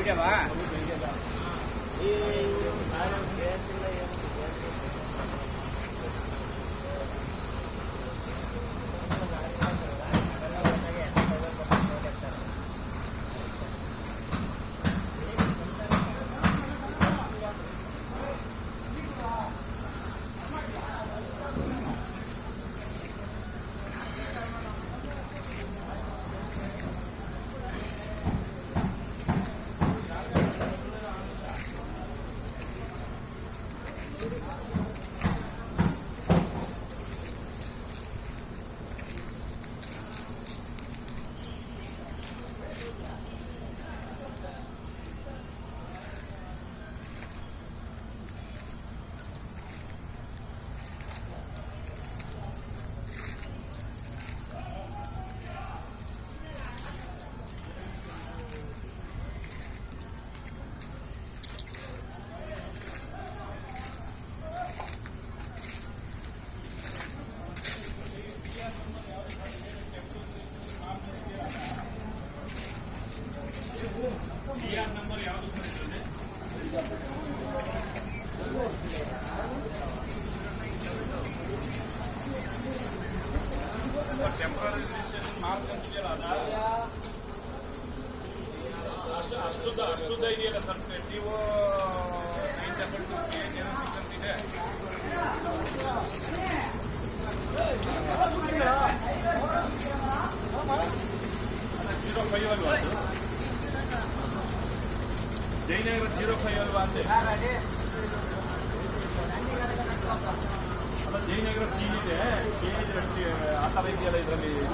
ಬೆಳಗ್ಗೆವಾ number ಯಾವುದು temporary registration ಮಾಡ್ಕೊಂತಿದೆಯಲ್ಲ ಅಷ್ಟುದ್ದ ಇದೆಯಲ್ಲ sir to 972 06 ಅಂತಿದೆ. 05 ಅಲ್ವಾ ಅದು ಜಯನಗರ 05 ಅಲ್ವಾ ಅಂತೆ. ಅಲ್ಲ ಜಯನಗರ ಸಿ ಇದೆ, ಆ ಥರ ಇದೆಯಲ್ಲ ಇದರಲ್ಲಿ.